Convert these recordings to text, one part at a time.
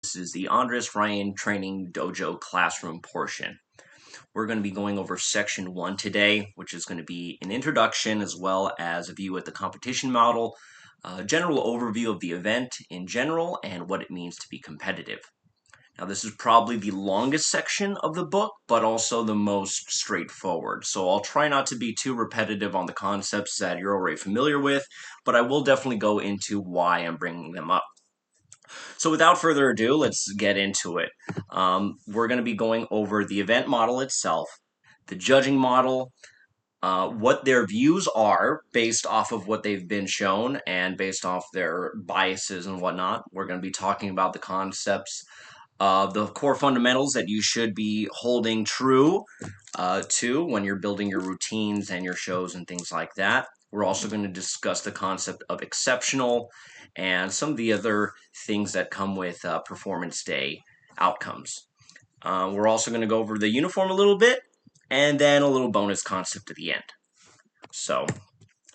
This is the Andres Ryan Training Dojo classroom portion. We're going to be going over section 1 today, which is going to be an introduction as well as a view at the competition model, a general overview of the event in general, and what it means to be competitive. Now, this is probably the longest section of the book, but also the most straightforward. So I'll try not to be too repetitive on the concepts that you're already familiar with, but I will definitely go into why I'm bringing them up. So without further ado, let's get into it. We're going to be going over the event model itself, the judging model, what their views are based off of what they've been shown and based off their biases and whatnot. We're going to be talking about the concepts of the core fundamentals that you should be holding true to when you're building your routines and your shows and things like that. We're also going to discuss the concept of exceptional and some of the other things that come with performance day outcomes. We're also going to go over the uniform a little bit and then a little bonus concept at the end. So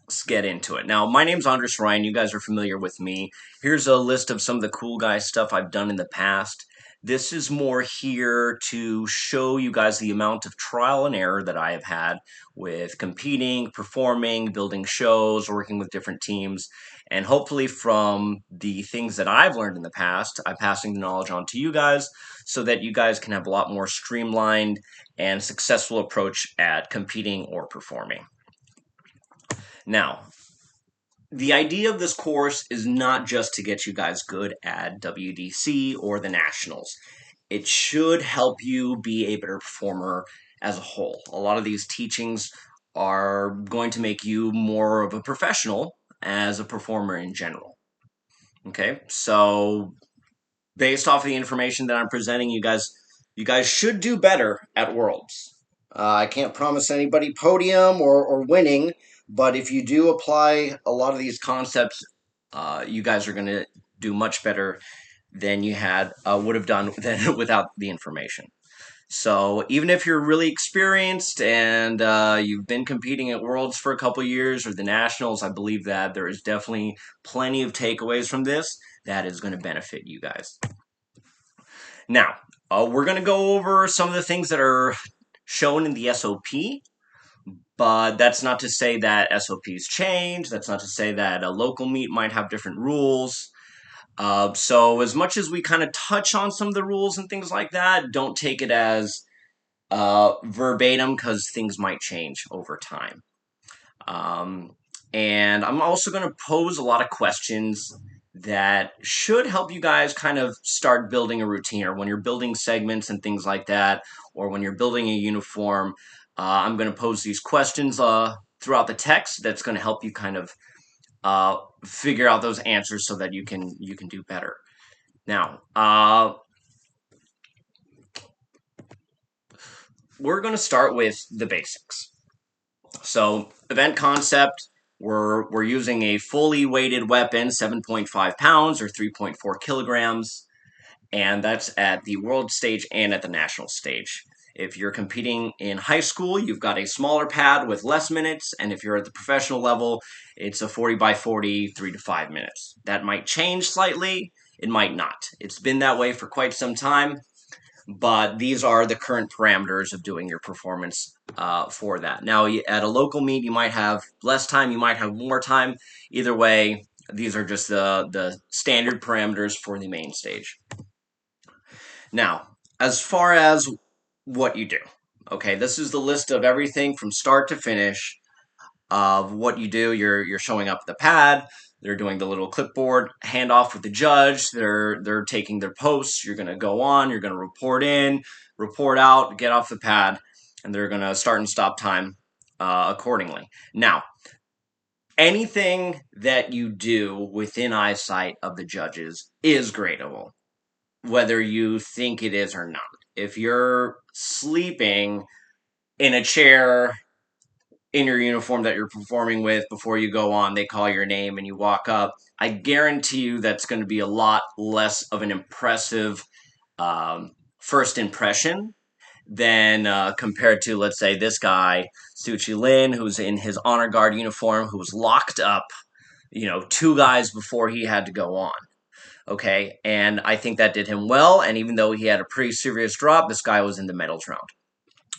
let's get into it. Now, my name's Andres Ryan. You guys are familiar with me. Here's a list of some of the cool guy stuff I've done in the past. This is more here to show you guys the amount of trial and error that I have had with competing, performing, building shows, working with different teams, and hopefully from the things that I've learned in the past, I'm passing the knowledge on to you guys so that you guys can have a lot more streamlined and successful approach at competing or performing. Now, the idea of this course is not just to get you guys good at WDC or the Nationals. It should help you be a better performer as a whole. A lot of these teachings are going to make you more of a professional as a performer in general. Okay, so based off of the information that I'm presenting, you guys should do better at Worlds. I can't promise anybody podium or winning, but if you do apply a lot of these concepts, you guys are going to do much better than you would have done without the information. So even if you're really experienced and you've been competing at Worlds for a couple years or the Nationals, I believe that there is definitely plenty of takeaways from this that is going to benefit you guys. Now, we're going to go over some of the things that are shown in the SOP, but that's not to say that SOPs change. That's not to say that a local meet might have different rules. So as much as we kind of touch on some of the rules and things like that, don't take it as verbatim because things might change over time. And I'm also going to pose a lot of questions that should help you guys kind of start building a routine, or when you're building segments and things like that, or when you're building a uniform. I'm going to pose these questions throughout the text that's going to help you kind of figure out those answers so that you can do better. Now, we're going to start with the basics. So, event concept. We're using a fully weighted weapon, 7.5 pounds or 3.4 kilograms, and that's at the world stage and at the national stage. If you're competing in high school, you've got a smaller pad with less minutes, and if you're at the professional level, it's a 40 by 40, 3 to 5 minutes. That might change slightly, it might not. It's been that way for quite some time, but these are the current parameters of doing your performance for that. Now, at a local meet, you might have less time, you might have more time. Either way, these are just the standard parameters for the main stage. Now, as far as what you do, okay, this is the list of everything from start to finish of what you do. You're showing up at the pad. They're doing the little clipboard handoff with the judge. They're taking their posts. You're going to go on. You're going to report in, report out, get off the pad, and they're going to start and stop time accordingly. Now, anything that you do within eyesight of the judges is gradable, whether you think it is or not. If you're sleeping in a chair in your uniform that you're performing with before you go on, they call your name and you walk up, I guarantee you that's going to be a lot less of an impressive first impression than compared to, let's say, this guy, Suchi Lin, who's in his honor guard uniform, who was locked up, 2 guys before he had to go on. Okay, and I think that did him well. And even though he had a pretty serious drop, this guy was in the medals round.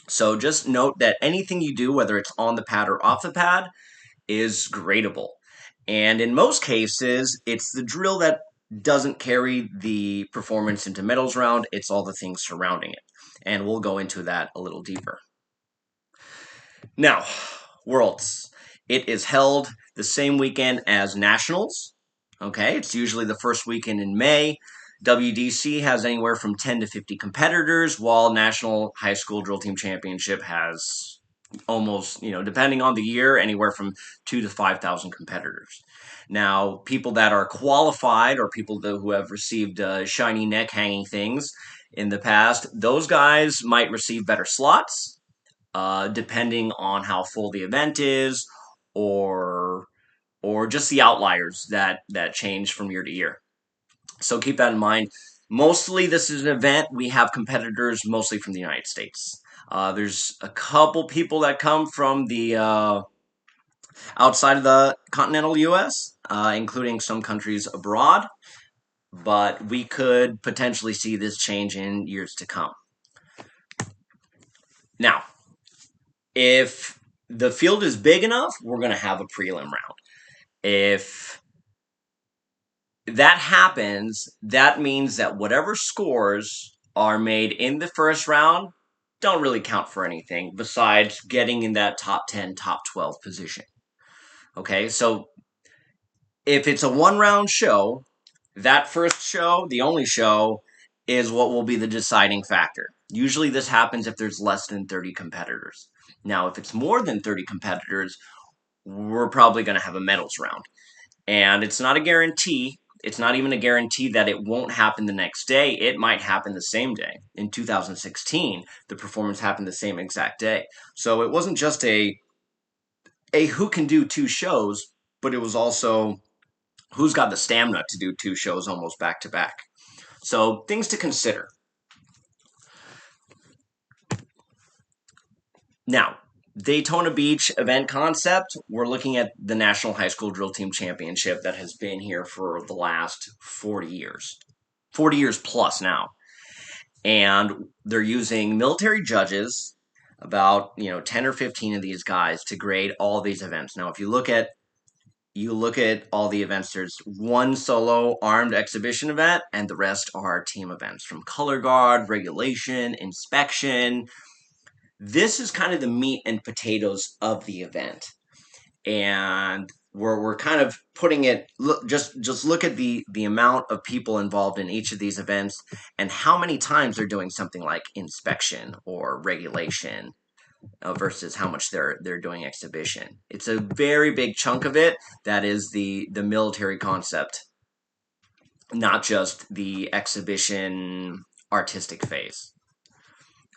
So just note that anything you do, whether it's on the pad or off the pad, is gradable. And in most cases, it's the drill that doesn't carry the performance into medals round, it's all the things surrounding it. And we'll go into that a little deeper. Now, Worlds. It is held the same weekend as Nationals. Okay, it's usually the first weekend in May. WDC has anywhere from 10 to 50 competitors, while National High School Drill Team Championship has almost, depending on the year, anywhere from 2 to 5,000 competitors. Now, people that are qualified or people who have received shiny neck hanging things in the past, those guys might receive better slots, depending on how full the event is, or just the outliers that change from year to year. So keep that in mind. Mostly, this is an event. We have competitors mostly from the United States. There's a couple people that come from the outside of the continental U.S., including some countries abroad. But we could potentially see this change in years to come. Now, if the field is big enough, we're going to have a prelim round. If that happens, that means that whatever scores are made in the first round don't really count for anything besides getting in that top 10, top 12 position. Okay, so if it's a one round show, that first show, the only show, is what will be the deciding factor. Usually this happens if there's less than 30 competitors. Now, if it's more than 30 competitors, we're probably going to have a medals round. And it's not a guarantee. It's not even a guarantee that it won't happen the next day. It might happen the same day. In 2016, the performance happened the same exact day. So it wasn't just a who can do two shows, but it was also who's got the stamina to do two shows almost back to back. So things to consider. Now, Daytona Beach event concept, we're looking at the National High School Drill Team Championship that has been here for the last 40 years. 40 years plus now. And they're using military judges, about 10 or 15 of these guys, to grade all these events. Now, if you look at all the events, there's one solo armed exhibition event, and the rest are team events, from color guard, regulation, inspection. This is kind of the meat and potatoes of the event, and we're kind of putting it. Just look at the amount of people involved in each of these events, and how many times they're doing something like inspection or regulation, versus how much they're doing exhibition. It's a very big chunk of it that is the military concept, not just the exhibition artistic phase.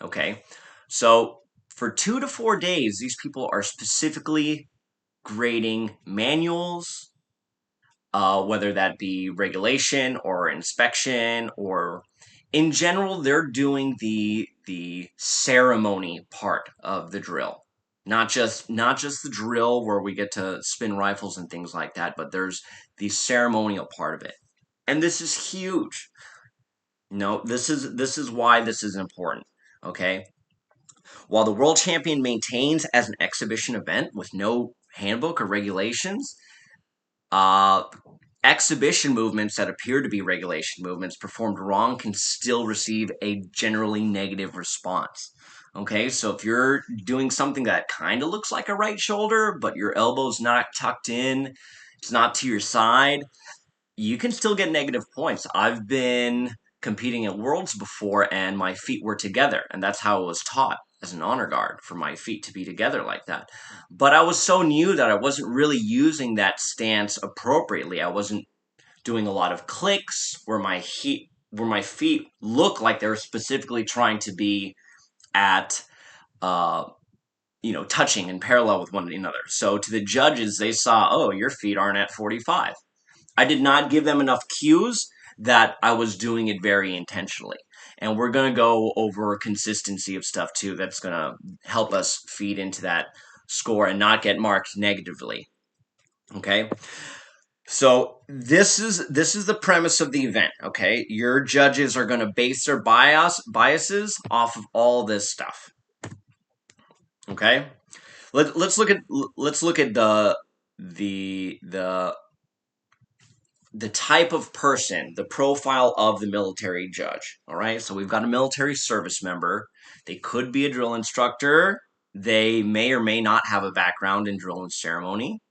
Okay, so for 2 to 4 days, these people are specifically grading manuals, whether that be regulation or inspection, or in general, they're doing the ceremony part of the drill. Not just the drill where we get to spin rifles and things like that, but there's the ceremonial part of it. And this is huge. No, this is why this is important. Okay? While the world champion maintains as an exhibition event with no handbook or regulations, uh, exhibition movements that appear to be regulation movements performed wrong can still receive a generally negative response. Okay, so if you're doing something that kind of looks like a right shoulder, but your elbow's not tucked in, it's not to your side, you can still get negative points. I've been competing at Worlds before, and my feet were together, and that's how it was taught as an honor guard, for my feet to be together like that. But I was so new that I wasn't really using that stance appropriately. I wasn't doing a lot of clicks where my feet look like they were specifically trying to be at touching and parallel with one another. So to the judges, they saw, oh, your feet aren't at 45. I did not give them enough cues that I was doing it very intentionally. And we're going to go over consistency of stuff too that's going to help us feed into that score and not get marked negatively. Okay? So this is the premise of the event. Okay, your judges are going to base their biases off of all this stuff. Okay, let's look at the the the type of person, the profile of the military judge. All right, so we've got a military service member. They could be a drill instructor. They may or may not have a background in drill and ceremony.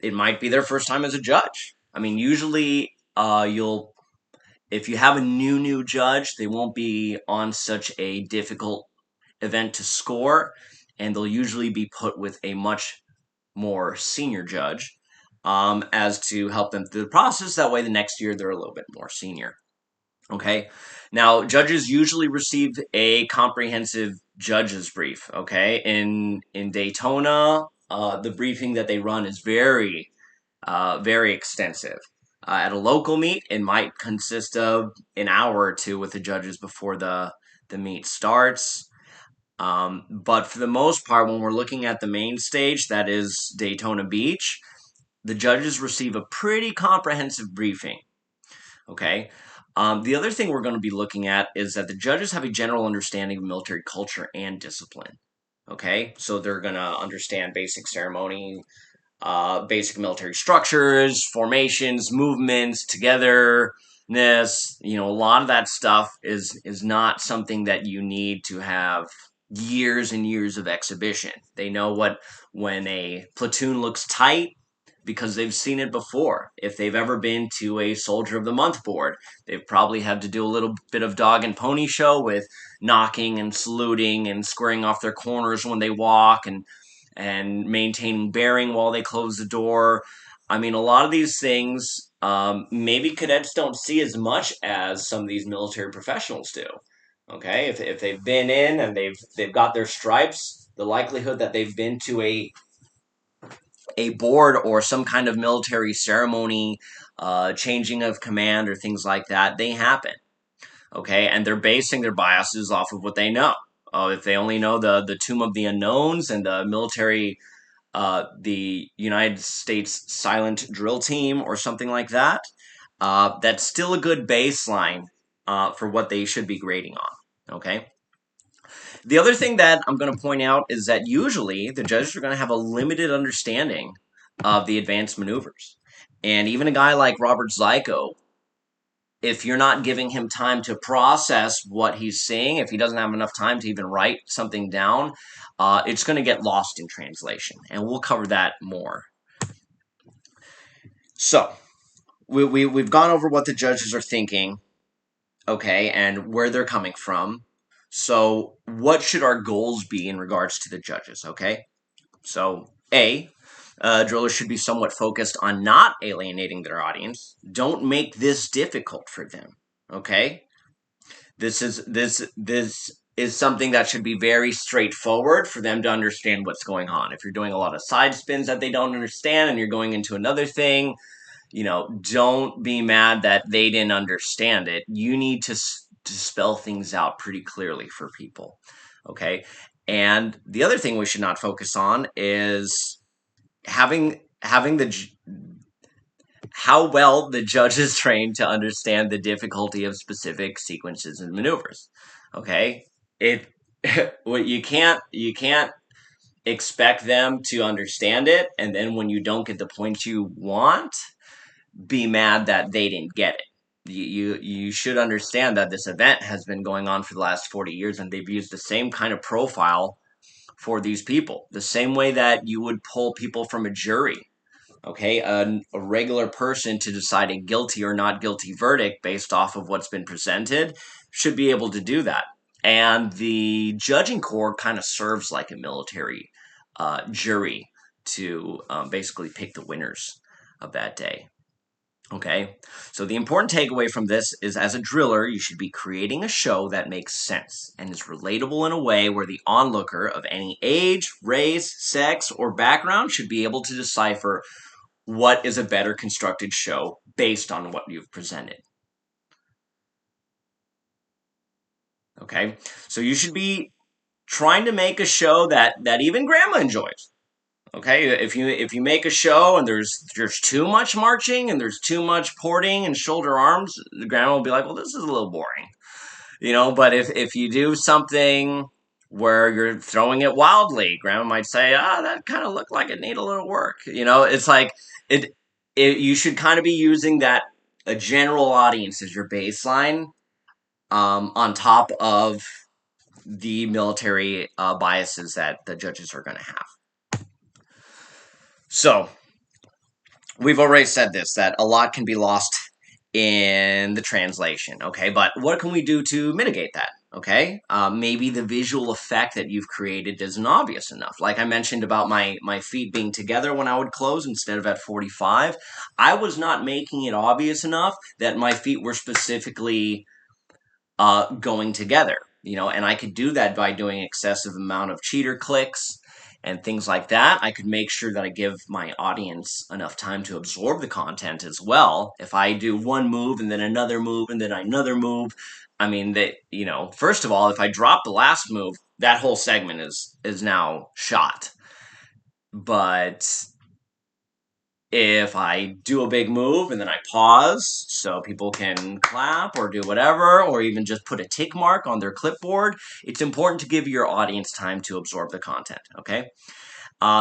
It might be their first time as a judge. I mean, usually, you'll if you have a new judge, they won't be on such a difficult event to score, and they'll usually be put with a much more senior judge, as to help them through the process. That way, the next year they're a little bit more senior. Okay. Now, judges usually receive a comprehensive judge's brief. Okay. In Daytona, the briefing that they run is very extensive. At a local meet, it might consist of an hour or two with the judges before the meet starts. But for the most part, when we're looking at the main stage, that is Daytona Beach, the judges receive a pretty comprehensive briefing. Okay. The other thing we're going to be looking at is that the judges have a general understanding of military culture and discipline. Okay. So they're going to understand basic ceremony, basic military structures, formations, movements, togetherness. A lot of that stuff is not something that you need to have years and years of exhibition. They know what when a platoon looks tight because they've seen it before. If they've ever been to a Soldier of the Month board, they've probably had to do a little bit of dog and pony show with knocking and saluting and squaring off their corners when they walk and maintaining bearing while they close the door. I mean, a lot of these things, maybe cadets don't see as much as some of these military professionals do. Okay, if they've been in and they've got their stripes, the likelihood that they've been to a board or some kind of military ceremony, changing of command or things like that, they happen. Okay, and they're basing their biases off of what they know. If they only know the Tomb of the Unknowns and the military, the United States Silent Drill Team or something like that, that's still a good baseline for what they should be grading on. Okay. The other thing that I'm going to point out is that usually the judges are going to have a limited understanding of the advanced maneuvers. And even a guy like Robert Zyko, if you're not giving him time to process what he's seeing, if he doesn't have enough time to even write something down, it's going to get lost in translation. And we'll cover that more. So, we've gone over what the judges are thinking, okay, and where they're coming from. So, what should our goals be in regards to the judges, okay? So, drillers should be somewhat focused on not alienating their audience. Don't make this difficult for them, okay? This is something that should be very straightforward for them to understand what's going on. If you're doing a lot of side spins that they don't understand and you're going into another thing, don't be mad that they didn't understand it. You need to spell things out pretty clearly for people. Okay. And the other thing we should not focus on is having how well the judge is trained to understand the difficulty of specific sequences and maneuvers. Okay. It what you can't expect them to understand it, and then when you don't get the points you want, be mad that they didn't get it. You should understand that this event has been going on for the last 40 years and they've used the same kind of profile for these people, the same way that you would pull people from a jury. Okay, a regular person to decide a guilty or not guilty verdict based off of what's been presented should be able to do that. And the judging corps kind of serves like a military jury to basically pick the winners of that day. Okay, so the important takeaway from this is as a driller, you should be creating a show that makes sense and is relatable in a way where the onlooker of any age, race, sex, or background should be able to decipher what is a better constructed show based on what you've presented. Okay, so you should be trying to make a show that even grandma enjoys. Okay, if you make a show and there's too much marching and there's too much porting and shoulder arms, the grandma will be like, well, this is a little boring. But if you do something where you're throwing it wildly, grandma might say, that kind of looked like it needed a little work. It's like it, you should kind of be using that a general audience as your baseline, on top of the military biases that the judges are going to have. So we've already said this, that a lot can be lost in the translation, okay? But what can we do to mitigate that, okay? Maybe the visual effect that you've created isn't obvious enough. Like I mentioned about my feet being together when I would close instead of at 45, I was not making it obvious enough that my feet were specifically going together, and I could do that by doing excessive amount of cheater clicks and things like that. I could make sure that I give my audience enough time to absorb the content as well. If I do one move and then another move and then another move, I mean that, first of all, if I drop the last move, that whole segment is now shot. But if I do a big move and then I pause so people can clap or do whatever, or even just put a tick mark on their clipboard, it's important to give your audience time to absorb the content, okay?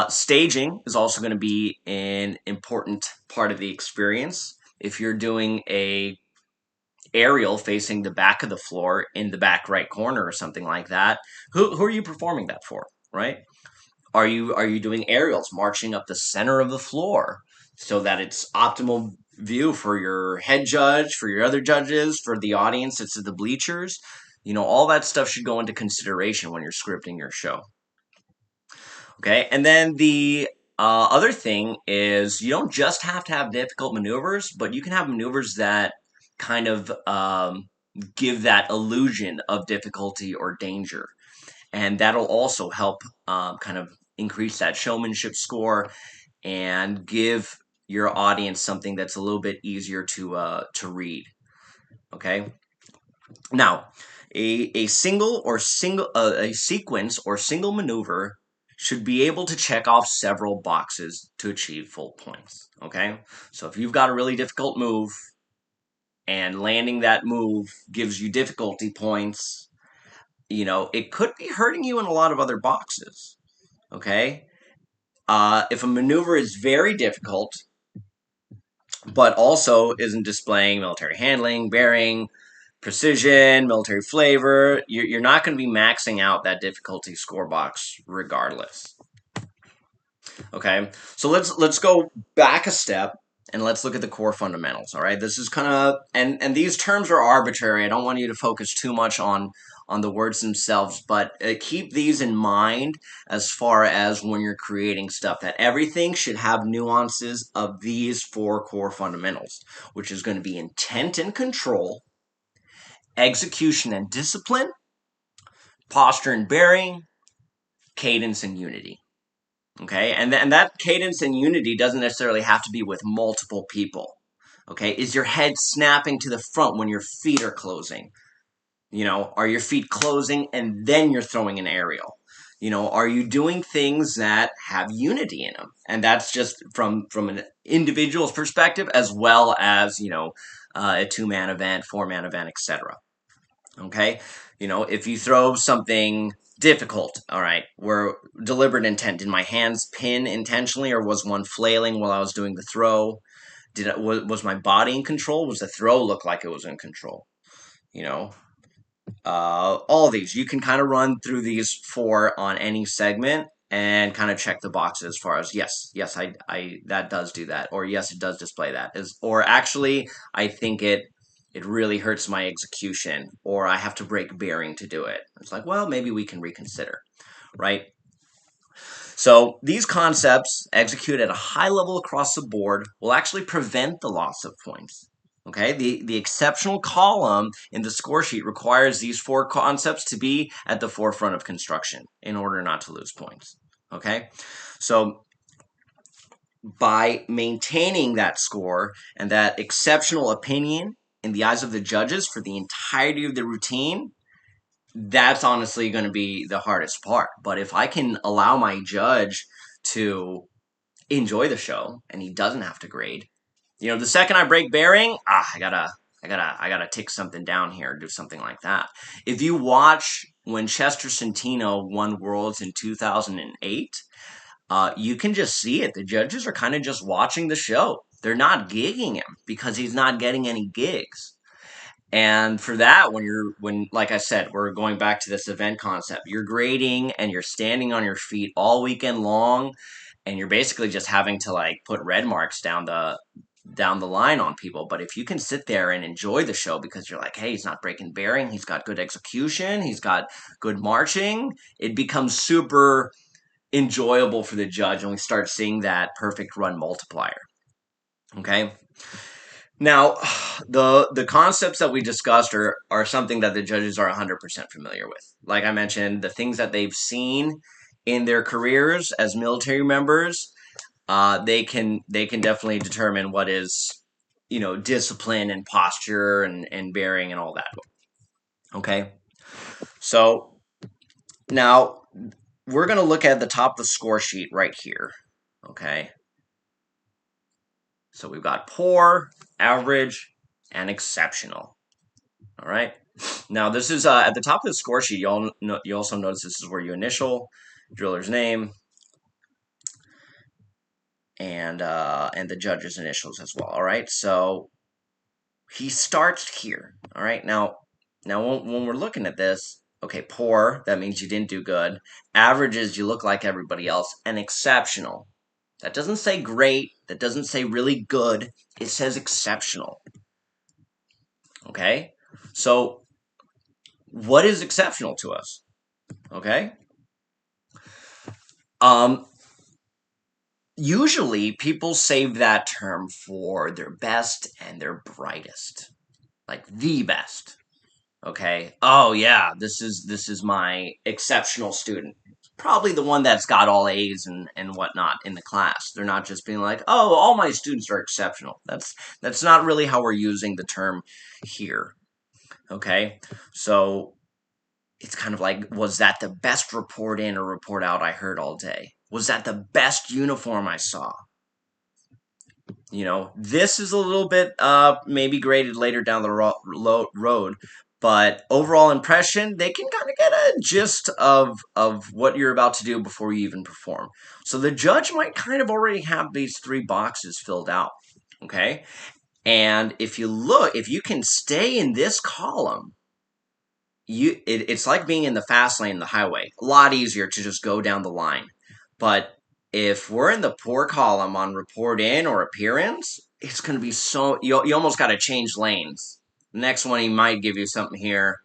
Staging is also going to be an important part of the experience. If you're doing a aerial facing the back of the floor in the back right corner or something like that, who are you performing that for, right? Are you doing aerials marching up the center of the floor so that it's optimal view for your head judge, for your other judges, for the audience that's at the bleachers? All that stuff should go into consideration when you're scripting your show. Okay, and then the other thing is you don't just have to have difficult maneuvers, but you can have maneuvers that kind of give that illusion of difficulty or danger, and that'll also help kind of increase that showmanship score and give your audience something that's a little bit easier to read. Okay. Now, a sequence or single maneuver should be able to check off several boxes to achieve full points. Okay. So if you've got a really difficult move and landing that move gives you difficulty points, it could be hurting you in a lot of other boxes. Okay. If a maneuver is very difficult, but also isn't displaying military handling, bearing, precision, military flavor, you're not going to be maxing out that difficulty score box regardless. Okay, so let's go back a step and let's look at the core fundamentals. All right, this is kind of and these terms are arbitrary. I don't want you to focus too much on the words themselves, but keep these in mind as far as when you're creating stuff, that everything should have nuances of these four core fundamentals, which is going to be intent and control, execution and discipline, posture and bearing, cadence and unity. Okay, and that cadence and unity doesn't necessarily have to be with multiple people. Okay, is your head snapping to the front when your feet are closing? Are your feet closing and then you're throwing an aerial? Are you doing things that have unity in them? And that's just from an individual's perspective, as well as a 2-man event, 4-man event, etc. Okay, if you throw something difficult, all right, where deliberate intent, did my hands pin intentionally, or was one flailing while I was doing the throw? Was my body in control? Was the throw look like it was in control? All of these, you can kind of run through these four on any segment and kind of check the boxes as far as yes, I that does do that, or yes, it does display that, or actually I think it really hurts my execution, or I have to break bearing to do it. It's like, well, maybe we can reconsider, right? So these concepts executed at a high level across the board will actually prevent the loss of points. Okay, the exceptional column in the score sheet requires these four concepts to be at the forefront of construction in order not to lose points. Okay, so by maintaining that score and that exceptional opinion in the eyes of the judges for the entirety of the routine, that's honestly going to be the hardest part. But if I can allow my judge to enjoy the show and he doesn't have to grade. The second I break bearing, I gotta take something down here, do something like that. If you watch when Chester Centino won Worlds in 2008, you can just see it. The judges are kind of just watching the show. They're not gigging him because he's not getting any gigs. And for that, like I said, we're going back to this event concept. You're grading and you're standing on your feet all weekend long, and you're basically just having to like put red marks down the line on people. But if you can sit there and enjoy the show because you're like, hey, he's not breaking bearing, he's got good execution, he's got good marching, it becomes super enjoyable for the judge, and we start seeing that perfect run multiplier. Okay. Now, the concepts that we discussed are something that the judges are 100% familiar with. Like I mentioned, the things that they've seen in their careers as military members, they can definitely determine what is discipline and posture and bearing and all that. Okay, so now we're gonna look at the top of the score sheet right here. Okay, so we've got poor, average, and exceptional. All right. Now this is at the top of the score sheet. You also notice this is where you initial, driller's name, and the judge's initials as well. All right. So he starts here. All right. Now when we're looking at this, okay, poor, that means you didn't do good. Average is you look like everybody else, and exceptional. That doesn't say great. That doesn't say really good. It says exceptional. Okay. So what is exceptional to us? Okay. Usually people save that term for their best and their brightest, like the best. Okay. Oh yeah, this is my exceptional student. Probably the one that's got all A's and whatnot in the class. They're not just being like, oh, all my students are exceptional. That's not really how we're using the term here. Okay. So it's kind of like, was that the best report in or report out I heard all day? Was that the best uniform I saw? This is a little bit maybe graded later down the road, but overall impression, they can kind of get a gist of what you're about to do before you even perform. So the judge might kind of already have these three boxes filled out. Okay. And if you can stay in this column, it's like being in the fast lane, the highway. A lot easier to just go down the line. But if we're in the poor column on report in or appearance, it's going to be you almost got to change lanes. The next one, he might give you something here,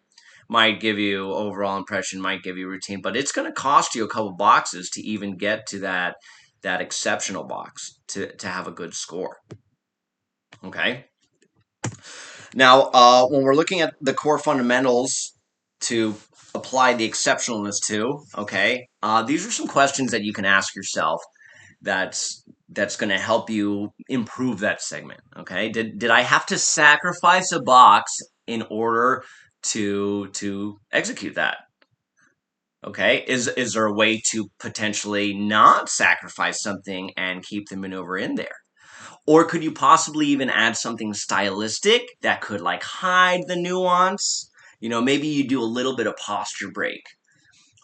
might give you overall impression, might give you routine, but it's going to cost you a couple boxes to even get to that exceptional box to have a good score. Okay. Now, when we're looking at the core fundamentals to apply the exceptionalness to, okay, these are some questions that you can ask yourself that's going to help you improve that segment. Okay, did I have to sacrifice a box in order to execute that? Okay, is there a way to potentially not sacrifice something and keep the maneuver in there? Or could you possibly even add something stylistic that could like hide the nuance? Maybe you do a little bit of posture break,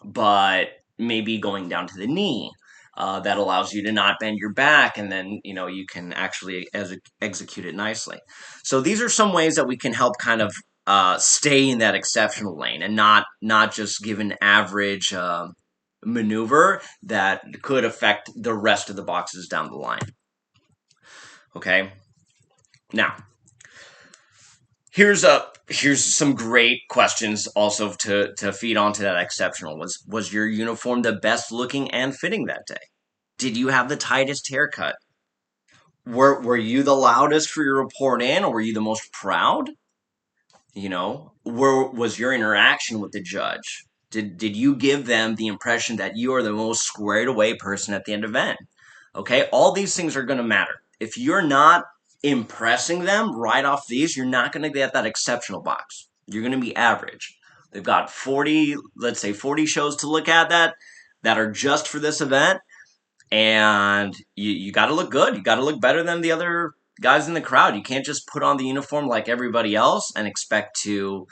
but maybe going down to the knee. That allows you to not bend your back, and then you can actually execute it nicely. So these are some ways that we can help kind of stay in that exceptional lane and not just give an average maneuver that could affect the rest of the boxes down the line. Okay. Now, here's some great questions also to feed onto that exceptional. Was your uniform the best looking and fitting that day? Did you have the tightest haircut? Were you the loudest for your report in, or were you the most proud? Was your interaction with the judge? Did you give them the impression that you are the most squared away person at the end of the event? Okay, all these things are going to matter. If you're not impressing them right off these, you're not going to get that exceptional box. You're going to be average. They've got 40, let's say 40 shows to look at that are just for this event. and you got to look good. You got to look better than the other guys in the crowd. You can't just put on the uniform like everybody else and expect to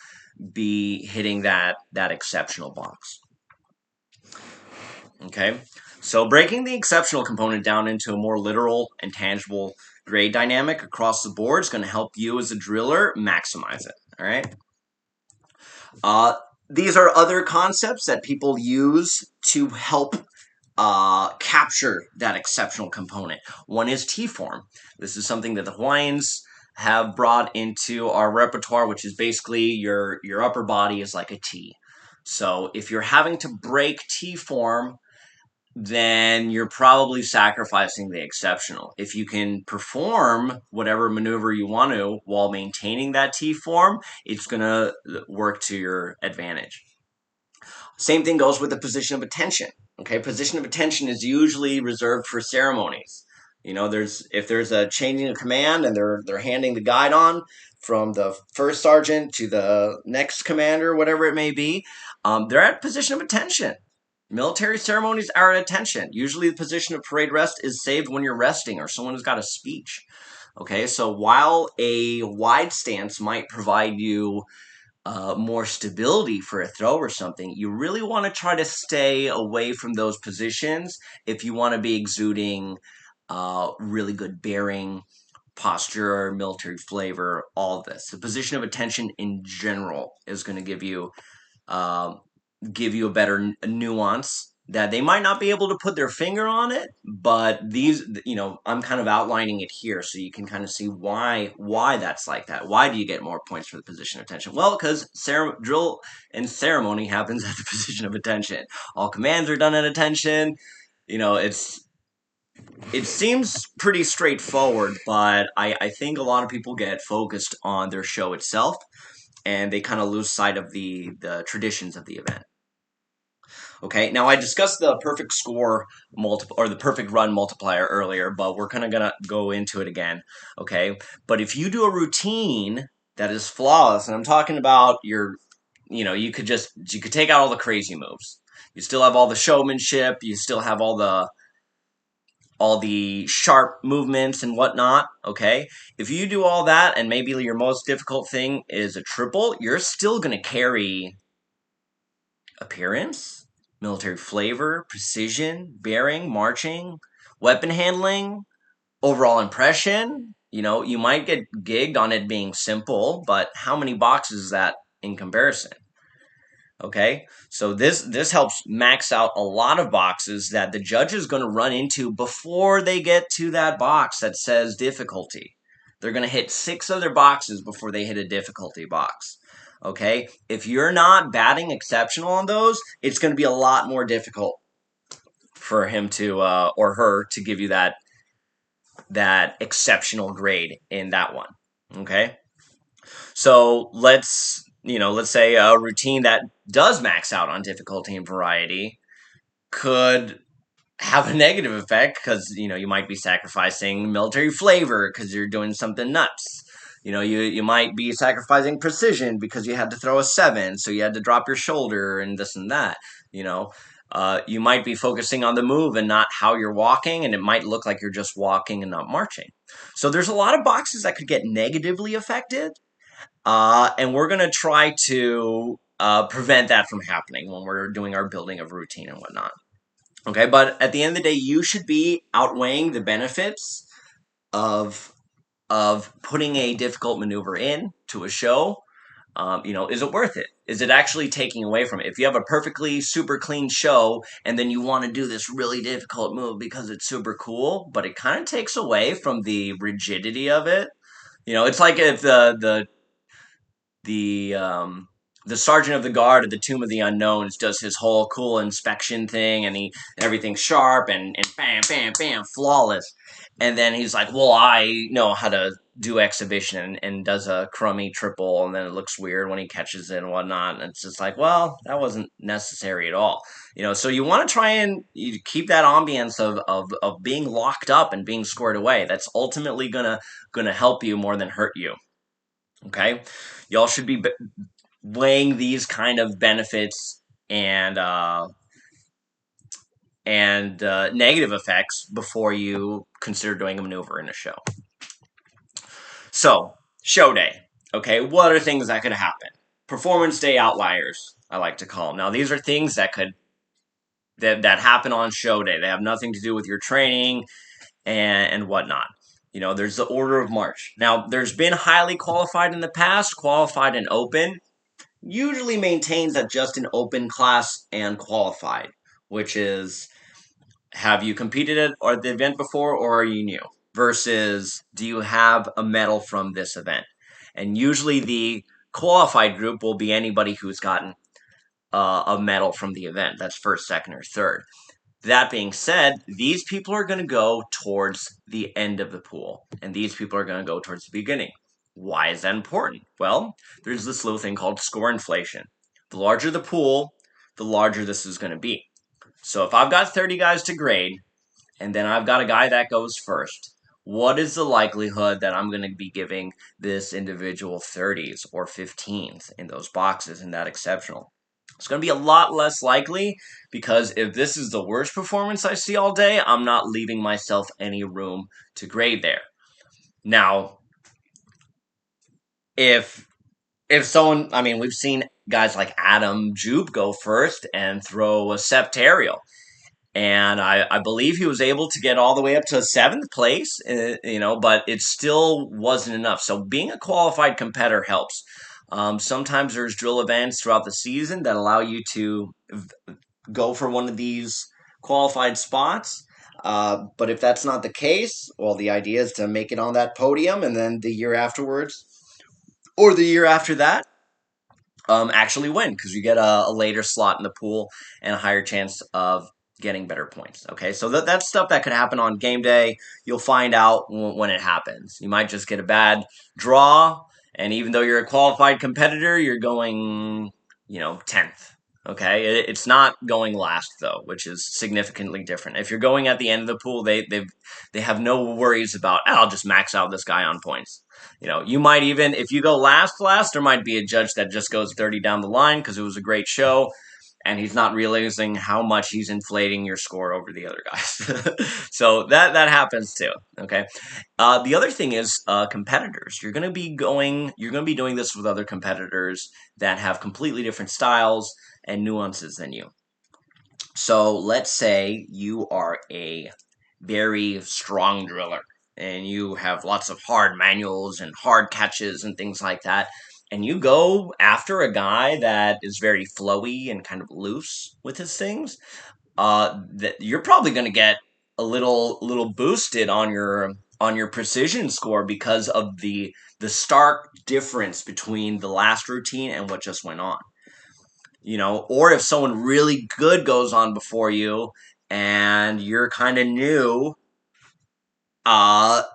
be hitting that exceptional box. Okay, so breaking the exceptional component down into a more literal and tangible grade dynamic across the board is going to help you as a driller maximize it. All right. Uh, these are other concepts that people use to help capture that exceptional component. One is T-form. This is something that the Hawaiians have brought into our repertoire, which is basically your upper body is like a T. So if you're having to break T-form, then you're probably sacrificing the exceptional. If you can perform whatever maneuver you want to while maintaining that T form, it's going to work to your advantage. Same thing goes with the position of attention. Okay, position of attention is usually reserved for ceremonies. You know, if there's a changing of command and they're handing the guide on from the first sergeant to the next commander, whatever it may be, they're at position of attention. Military ceremonies are at attention. Usually, the position of parade rest is saved when you're resting or someone has got a speech. Okay, so while a wide stance might provide you more stability for a throw or something, you really want to try to stay away from those positions if you want to be exuding really good bearing, posture, military flavor, all of this. The position of attention in general is going to uh, give you a better nuance that they might not be able to put their finger on it, but these, I'm kind of outlining it here so you can kind of see why that's like that. Why do you get more points for the position of attention? Well, because drill and ceremony happens at the position of attention. All commands are done at attention. It seems pretty straightforward, but I think a lot of people get focused on their show itself and they kind of lose sight of the traditions of the event. Okay, now I discussed the perfect score or the perfect run multiplier earlier, but we're kind of gonna go into it again. Okay, but if you do a routine that is flawless, and I'm talking about you could take out all the crazy moves. You still have all the showmanship. You still have all the sharp movements and whatnot. Okay, if you do all that, and maybe your most difficult thing is a triple, you're still gonna carry appearance, military flavor, precision, bearing, marching, weapon handling, overall impression. You might get gigged on it being simple, but how many boxes is that in comparison? Okay, so this helps max out a lot of boxes that the judge is going to run into before they get to that box that says difficulty. They're going to hit 6 other boxes before they hit a difficulty box. Okay, if you're not batting exceptional on those, it's going to be a lot more difficult for him to or her to give you that exceptional grade in that one. Okay, so let's say a routine that does max out on difficulty and variety could have a negative effect because you might be sacrificing military flavor because you're doing something nuts. You might be sacrificing precision because you had to throw a 7, so you had to drop your shoulder and this and that. You might be focusing on the move and not how you're walking, and it might look like you're just walking and not marching. So there's a lot of boxes that could get negatively affected, and we're going to try to prevent that from happening when we're doing our building of routine and whatnot. Okay, but at the end of the day, you should be outweighing the benefits of putting a difficult maneuver in to a show. Is it worth it? Is it actually taking away from it? If you have a perfectly super clean show and then you want to do this really difficult move because it's super cool, but it kind of takes away from the rigidity of it. It's like if the sergeant of the guard at the Tomb of the Unknowns does his whole cool inspection thing, and everything's sharp and bam, bam, bam, flawless. And then he's like, "Well, I know how to do exhibition," and does a crummy triple, and then it looks weird when he catches it and whatnot. And it's just like, well, that wasn't necessary at all. So you want to try and you keep that ambience of being locked up and being squared away. That's ultimately gonna help you more than hurt you. Okay, y'all should be weighing these kind of benefits and and negative effects before you consider doing a maneuver in a show. So, show day. Okay, what are things that could happen? Performance day outliers, I like to call them. Now, these are things that happen on show day. They have nothing to do with your training and whatnot. There's the order of march. Now, there's been highly qualified in the past, qualified and open. Usually maintains that just an open class and qualified, which is, have you competed at the event before or are you new? Versus, do you have a medal from this event? And usually the qualified group will be anybody who's gotten a medal from the event. That's first, second, or third. That being said, these people are going to go towards the end of the pool, and these people are going to go towards the beginning. Why is that important? Well, there's this little thing called score inflation. The larger the pool, the larger this is going to be. So if I've got 30 guys to grade, and then I've got a guy that goes first, what is the likelihood that I'm going to be giving this individual 30s or 15s in those boxes in that exceptional? It's going to be a lot less likely, because if this is the worst performance I see all day, I'm not leaving myself any room to grade there. Now, if someone, I mean, we've seen guys like Adam Jube go first and throw a septarial. And I believe he was able to get all the way up to seventh place, but it still wasn't enough. So being a qualified competitor helps. Sometimes there's drill events throughout the season that allow you to go for one of these qualified spots. But if that's not the case, well, the idea is to make it on that podium, and then the year afterwards, or the year after that, actually win, because you get a later slot in the pool and a higher chance of getting better points. Okay, so that's stuff that could happen on game day. You'll find out when it happens. You might just get a bad draw, and even though you're a qualified competitor, you're going, 10th. Okay, it's not going last though, which is significantly different. If you're going at the end of the pool, they have no worries about, I'll just max out this guy on points. You might even, if you go last, there might be a judge that just goes 30 down the line because it was a great show, and he's not realizing how much he's inflating your score over the other guys. So that happens too. Okay. The other thing is competitors. You're going to be doing this with other competitors that have completely different styles and nuances than you. So let's say you are a very strong driller and you have lots of hard manuals and hard catches and things like that, and you go after a guy that is very flowy and kind of loose with his things, that you're probably going to get a little boosted on your precision score because of the stark difference between the last routine and what just went on. Or if someone really good goes on before you and you're kind of new,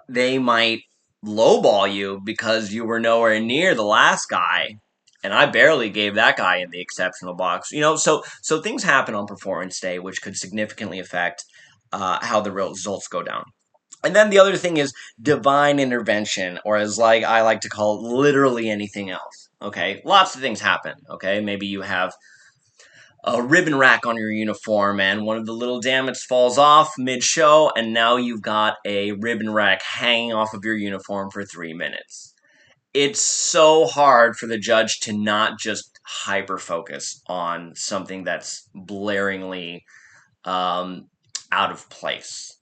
they might lowball you because you were nowhere near the last guy, and I barely gave that guy in the exceptional box. So things happen on performance day, which could significantly affect how the results go down. And then the other thing is divine intervention, or as I like to call it, literally anything else. Okay, lots of things happen. Okay, maybe you have a ribbon rack on your uniform and one of the little damage falls off mid-show, and now you've got a ribbon rack hanging off of your uniform for 3 minutes. It's so hard for the judge to not just hyper focus on something that's blaringly out of place.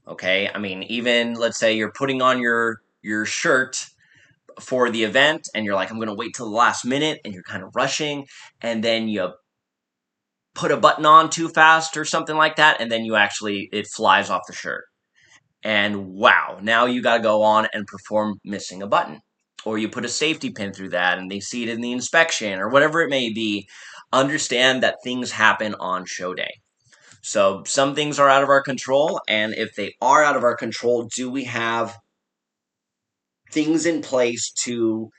Okay, I mean, even let's say you're putting on your shirt for the event and you're like, I'm gonna wait till the last minute, and you're kind of rushing, and then you put a button on too fast or something like that, and then it flies off the shirt. And wow, now you got to go on and perform missing a button. Or you put a safety pin through that and they see it in the inspection or whatever it may be. Understand that things happen on show day. So some things are out of our control, and if they are out of our control, do we have things in place to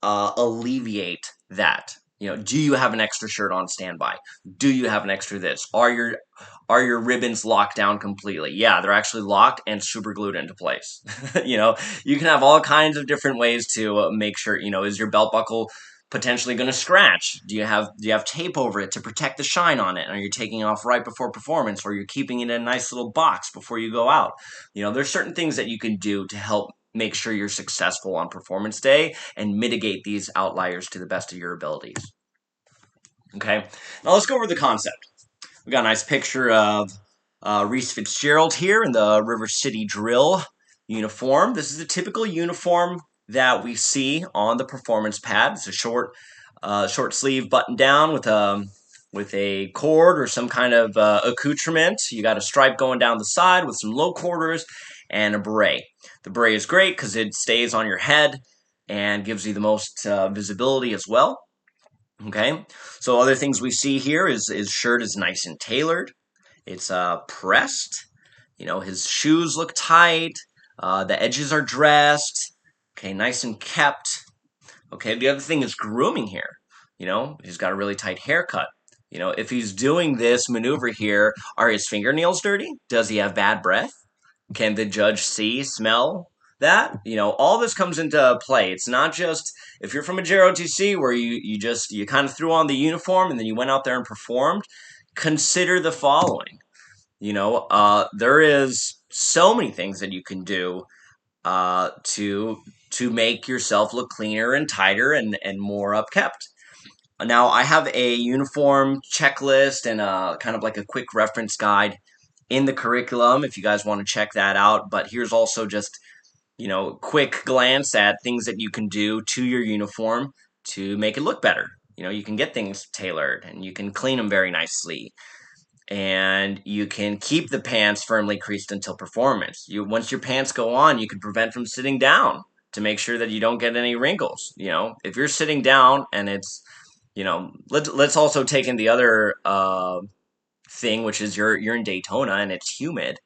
alleviate that? Do you have an extra shirt on standby? Do you have an extra this? Are your ribbons locked down completely? Yeah, they're actually locked and super glued into place. You can have all kinds of different ways to make sure, is your belt buckle potentially going to scratch? Do you have tape over it to protect the shine on it? Are you taking it off right before performance, or you're keeping it in a nice little box before you go out? There's certain things that you can do to help make sure you're successful on performance day and mitigate these outliers to the best of your abilities. Okay, now let's go over the concept. We got a nice picture of Reese Fitzgerald here in the River City Drill uniform. This is a typical uniform that we see on the performance pad. It's a short sleeve button down with a cord or some kind of accoutrement. You got a stripe going down the side with some low quarters and a beret. The beret is great because it stays on your head and gives you the most visibility as well. Okay, so other things we see here is his shirt is nice and tailored. It's pressed. His shoes look tight. The edges are dressed. Okay, nice and kept. Okay, the other thing is grooming here. He's got a really tight haircut. If he's doing this maneuver here, are his fingernails dirty? Does he have bad breath? Can the judge see, smell that? All this comes into play. It's not just if you're from a JROTC where you kind of threw on the uniform and then you went out there and performed. Consider the following. There is so many things that you can do to make yourself look cleaner and tighter and more upkept. Now, I have a uniform checklist and kind of like a quick reference guide in the curriculum if you guys want to check that out. But here's also just, quick glance at things that you can do to your uniform to make it look better. You can get things tailored and you can clean them very nicely. And you can keep the pants firmly creased until performance. Once your pants go on, you can prevent from sitting down to make sure that you don't get any wrinkles. If you're sitting down and it's, let's also take in the other thing, which is you're in Daytona and it's humid.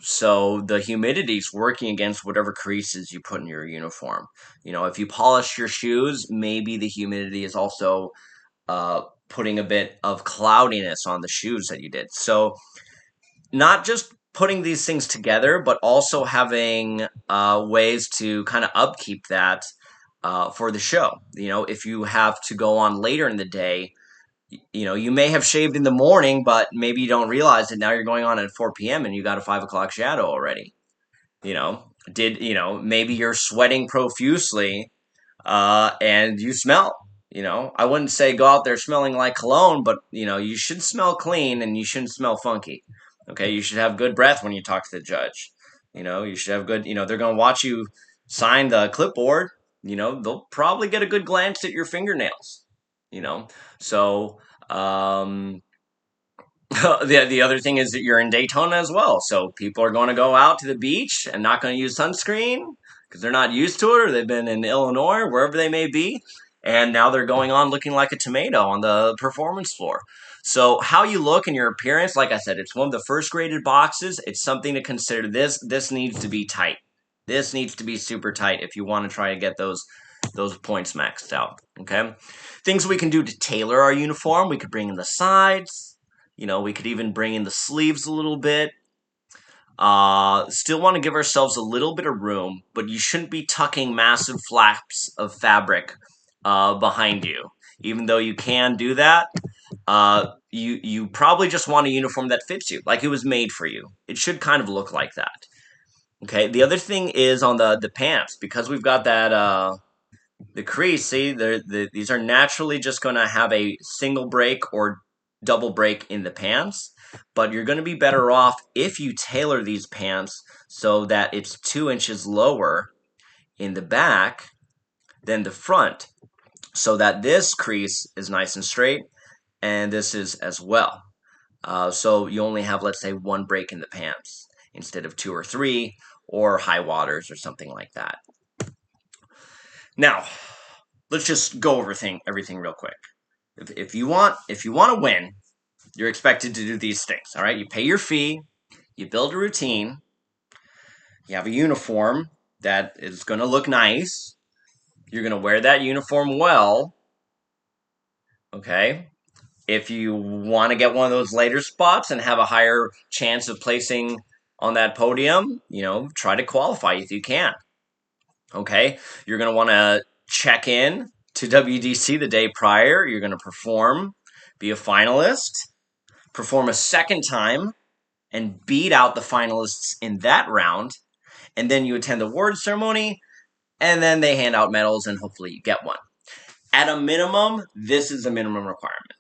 So the humidity's working against whatever creases you put in your uniform. If you polish your shoes, maybe the humidity is also putting a bit of cloudiness on the shoes that you did. So not just putting these things together, but also having ways to kind of upkeep that for the show. If you have to go on later in the day, you may have shaved in the morning, but maybe you don't realize that now you're going on at 4 p.m. and you got a 5 o'clock shadow already. Maybe you're sweating profusely and you smell. I wouldn't say go out there smelling like cologne, but you should smell clean and you shouldn't smell funky. Okay, you should have good breath when you talk to the judge. You should have good. They're gonna watch you sign the clipboard. They'll probably get a good glance at your fingernails. So the other thing is that you're in Daytona as well, so people are going to go out to the beach and not going to use sunscreen because they're not used to it, or they've been in Illinois, wherever they may be, and now they're going on looking like a tomato on the performance floor. So how you look and your appearance, like I said, it's one of the first graded boxes. It's something to consider. This needs to be tight. This needs to be super tight if you want to try to get those points maxed out. Okay, things we can do to tailor our uniform. We could bring in the sides. We could even bring in the sleeves a little bit. Still want to give ourselves a little bit of room, but you shouldn't be tucking massive flaps of fabric behind you. Even though you can do that, you probably just want a uniform that fits you, like it was made for you. It should kind of look like that. Okay, the other thing is on the pants, because we've got that the crease. See, these are naturally just going to have a single break or double break in the pants, but you're going to be better off if you tailor these pants so that it's 2 inches lower in the back than the front, so that this crease is nice and straight, and this is as well. So you only have, let's say, 1 break in the pants instead of 2 or 3, or high waters or something like that. Now, let's just go over everything real quick. If you want to win, you're expected to do these things. All right, you pay your fee, you build a routine, you have a uniform that is going to look nice. You're going to wear that uniform well. Okay. If you want to get one of those later spots and have a higher chance of placing on that podium, try to qualify if you can. Okay. You're going to want to check in to WDC the day prior. You're going to perform, be a finalist, perform a second time, and beat out the finalists in that round. And then you attend the award ceremony, and then they hand out medals, and hopefully you get one. At a minimum, this is the minimum requirement.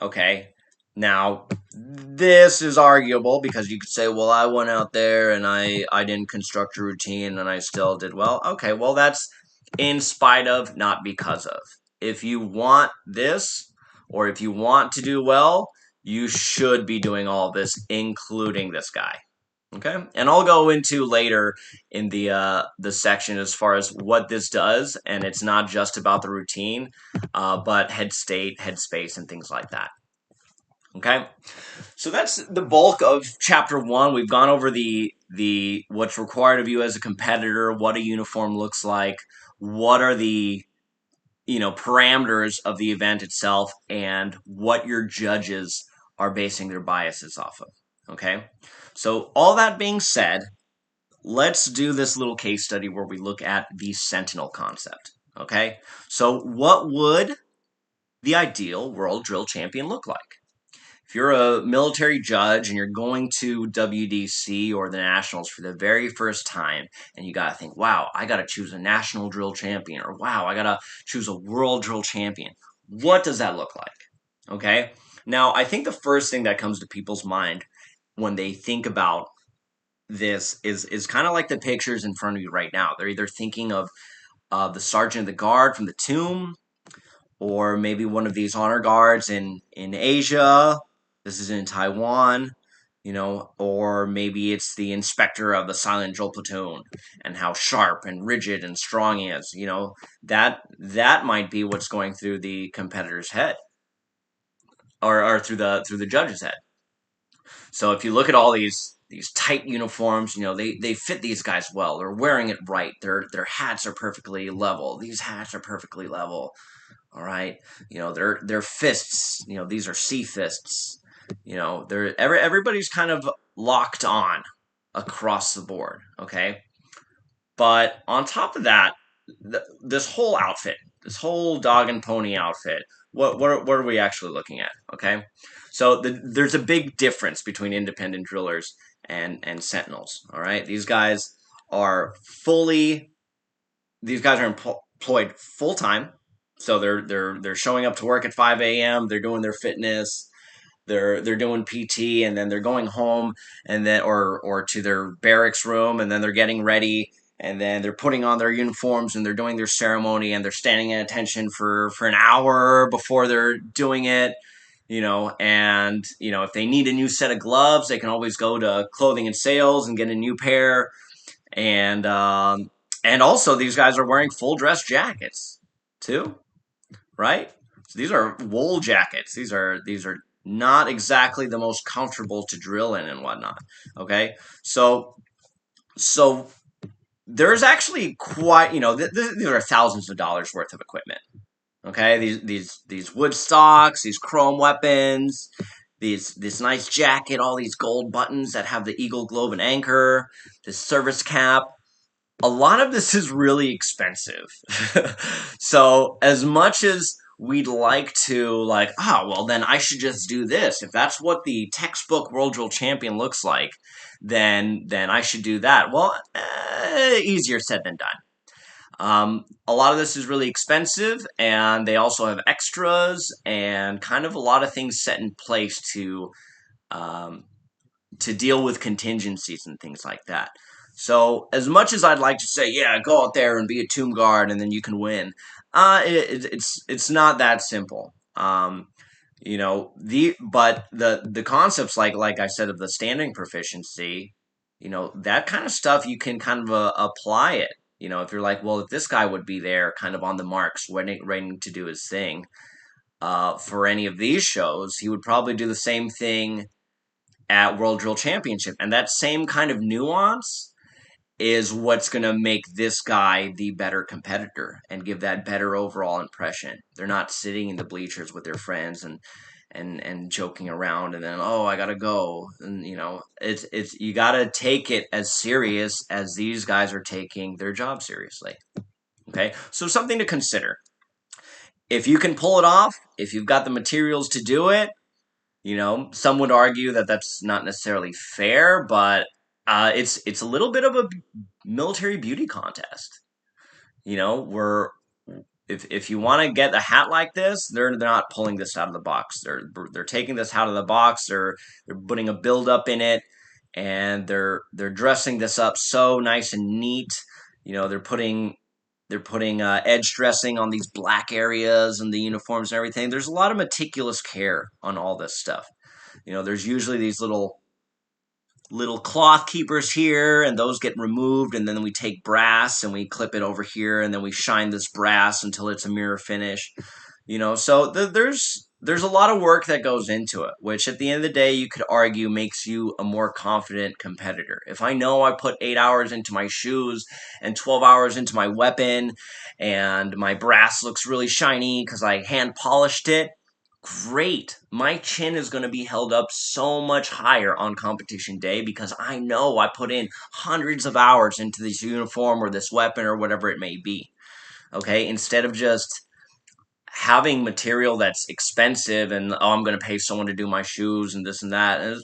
Okay. Now, this is arguable because you could say, well, I went out there and I didn't construct a routine and I still did well. Okay, well, that's in spite of, not because of. If you want this, or if you want to do well, you should be doing all this, including this guy. Okay, and I'll go into later in the section as far as what this does, and it's not just about the routine, but head state, head space, and things like that. Okay, so that's the bulk of chapter 1. We've gone over the what's required of you as a competitor, what a uniform looks like, what are the parameters of the event itself, and what your judges are basing their biases off of. Okay, so all that being said, let's do this little case study where we look at the sentinel concept. Okay, so what would the ideal world drill champion look like? If you're a military judge and you're going to WDC or the Nationals for the very first time, and you got to think, wow, I got to choose a national drill champion, or wow, I got to choose a world drill champion. What does that look like? Okay. Now, I think the first thing that comes to people's mind when they think about this is kind of like the pictures in front of you right now. They're either thinking of the Sergeant of the Guard from the Tomb, or maybe one of these honor guards in Asia. This is in Taiwan, or maybe it's the inspector of the silent drill platoon and how sharp and rigid and strong he is. That might be what's going through the competitor's head, or through the judge's head. So if you look at all these tight uniforms, they fit these guys well. They're wearing it right. Their hats are perfectly level. These hats are perfectly level. All right, their fists. These are C fists. Everybody's kind of locked on across the board. Okay, but on top of that, this whole outfit, this whole dog and pony outfit, what are we actually looking at? Okay, so there's a big difference between independent drillers and sentinels. All right, these guys are employed full time. So they're showing up to work at 5 a.m. They're doing their fitness, they're doing PT, and then they're going home, and then or to their barracks room, and then they're getting ready, and then they're putting on their uniforms, and they're doing their ceremony, and they're standing at attention for an hour before they're doing it. And if they need a new set of gloves, they can always go to clothing and sales and get a new pair. And also these guys are wearing full dress jackets too, right? So these are wool jackets. These are not exactly the most comfortable to drill in and whatnot. Okay, so there's actually quite these are thousands of dollars worth of equipment. Okay, these wood stocks, these chrome weapons, this nice jacket, all these gold buttons that have the eagle, globe, and anchor, this service cap. A lot of this is really expensive. So as much as we'd like to well, then I should just do this. If that's what the textbook World Drill Champion looks like, then I should do that. Well, easier said than done. A lot of this is really expensive, and they also have extras and kind of a lot of things set in place to deal with contingencies and things like that. So as much as I'd like to say, yeah, go out there and be a tomb guard and then you can win, it's not that simple. The concepts like I said of the standing proficiency, that kind of stuff you can kind of apply it. If you're like, well, if this guy would be there, kind of on the marks, waiting to do his thing, for any of these shows, he would probably do the same thing at World Drill Championship, and that same kind of nuance is what's going to make this guy the better competitor and give that better overall impression. They're not sitting in the bleachers with their friends and joking around and then, oh, I gotta go. And it's you gotta take it as serious as these guys are taking their job seriously. Okay, so something to consider. if you can pull it off, if you've got the materials to do it, some would argue that that's not necessarily fair, but it's a little bit of a military beauty contest. We're if you want to get a hat like this, they're not pulling this out of the box. They're taking this out of the box. They're putting a build up in it, and they're dressing this up so nice and neat. They're putting edge dressing on these black areas and the uniforms and everything. There's a lot of meticulous care on all this stuff. There's usually these little cloth keepers here, and those get removed, and then we take brass and we clip it over here, and then we shine this brass until it's a mirror finish. So there's a lot of work that goes into it, which at the end of the day you could argue makes you a more confident competitor. If I know I put 8 hours into my shoes and 12 hours into my weapon, and my brass looks really shiny because I hand polished it, great. My chin is going to be held up so much higher on competition day because I know I put in hundreds of hours into this uniform or this weapon or whatever it may be. Okay, instead of just having material that's expensive and I'm going to pay someone to do my shoes and this and that.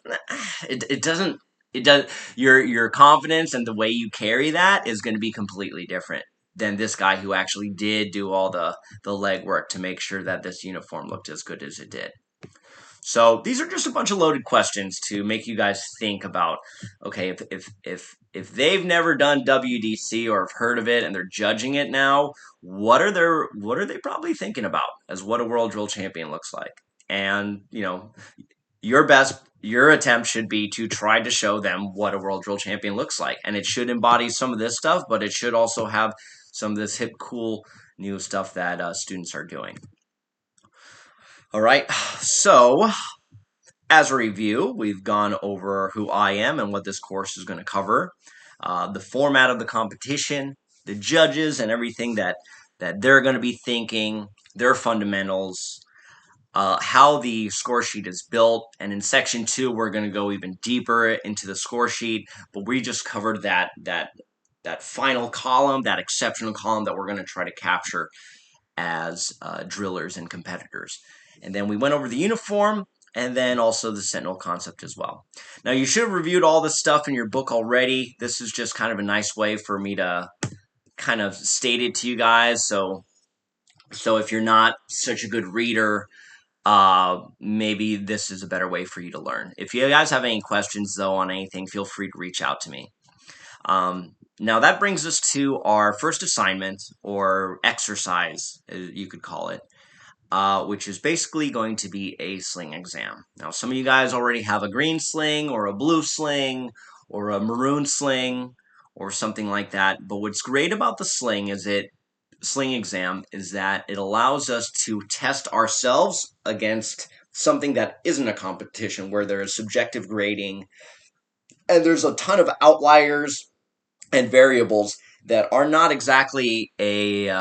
It doesn't. It does. Your confidence and the way you carry that is going to be completely different than this guy who actually did do all the legwork to make sure that this uniform looked as good as it did. So these are just a bunch of loaded questions to make you guys think about. Okay, if they've never done WDC or have heard of it and they're judging it now, what are they probably thinking about as what a world drill champion looks like? And your attempt should be to try to show them what a world drill champion looks like, and it should embody some of this stuff, but it should also have some of this hip, cool, new stuff that students are doing. All right, so as a review, we've gone over who I am and what this course is going to cover, the format of the competition, the judges, and everything that they're going to be thinking, their fundamentals, how the score sheet is built. And in section 2, we're going to go even deeper into the score sheet, but we just covered that final column, that exceptional column that we're going to try to capture as drillers and competitors. And then we went over the uniform, and then also the Sentinel concept as well. Now, you should have reviewed all this stuff in your book already. This is just kind of a nice way for me to kind of state it to you guys. So if you're not such a good reader, maybe this is a better way for you to learn. If you guys have any questions, though, on anything, feel free to reach out to me. Now, that brings us to our first assignment, or exercise, you could call it. Which is basically going to be a sling exam. Now, some of you guys already have a green sling or a blue sling or a maroon sling or something like that. But what's great about the sling exam is that it allows us to test ourselves against something that isn't a competition, where there is subjective grading and there's a ton of outliers and variables that are not exactly a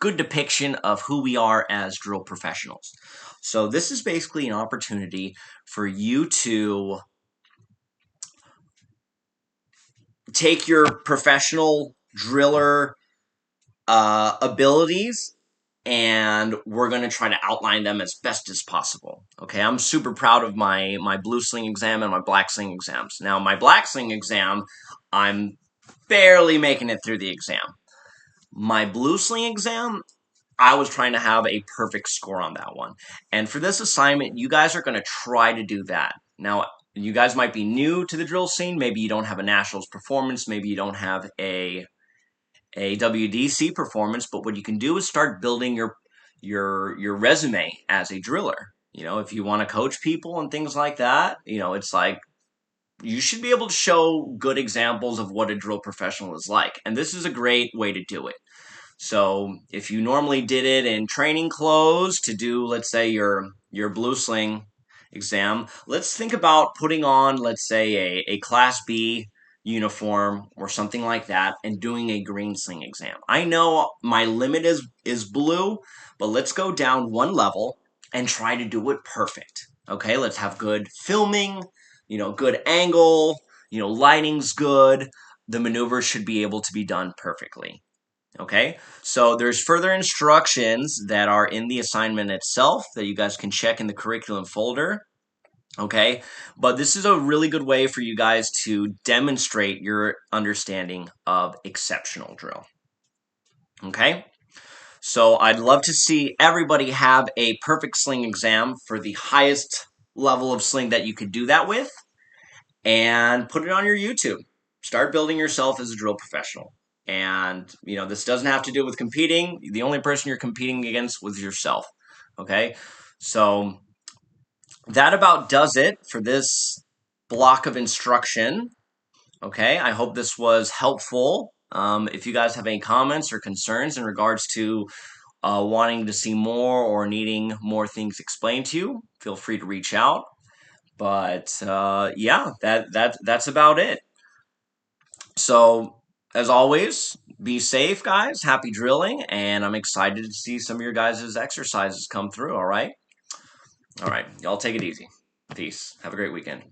good depiction of who we are as drill professionals. So this is basically an opportunity for you to take your professional driller abilities, and we're going to try to outline them as best as possible. Okay, I'm super proud of my blue sling exam and my black sling exams. Now, my black sling exam, I'm barely making it through the exam. My blue sling exam, I was trying to have a perfect score on that one. And for this assignment, you guys are going to try to do that. Now, you guys might be new to the drill scene. Maybe you don't have a nationals performance. Maybe you don't have a WDC performance. But what you can do is start building your resume as a driller. If you want to coach people and things like that, it's like you should be able to show good examples of what a drill professional is like. And this is a great way to do it. So if you normally did it in training clothes to do, let's say, your blue sling exam, let's think about putting on, let's say, a Class B uniform or something like that and doing a green sling exam. I know my limit is blue, but let's go down one level and try to do it perfect. Okay, let's have good filming, good angle, lighting's good. The maneuvers should be able to be done perfectly. Okay, so there's further instructions that are in the assignment itself that you guys can check in the curriculum folder. Okay, but this is a really good way for you guys to demonstrate your understanding of exceptional drill. Okay, so I'd love to see everybody have a perfect sling exam for the highest level of sling that you could do that with, and put it on your YouTube. Start building yourself as a drill professional. And, this doesn't have to do with competing. The only person you're competing against was yourself. Okay, so that about does it for this block of instruction. Okay, I hope this was helpful. If you guys have any comments or concerns in regards to wanting to see more or needing more things explained to you, feel free to reach out. But yeah, that's about it. So as always, be safe, guys. Happy drilling, and I'm excited to see some of your guys' exercises come through. All right, y'all take it easy. Peace. Have a great weekend.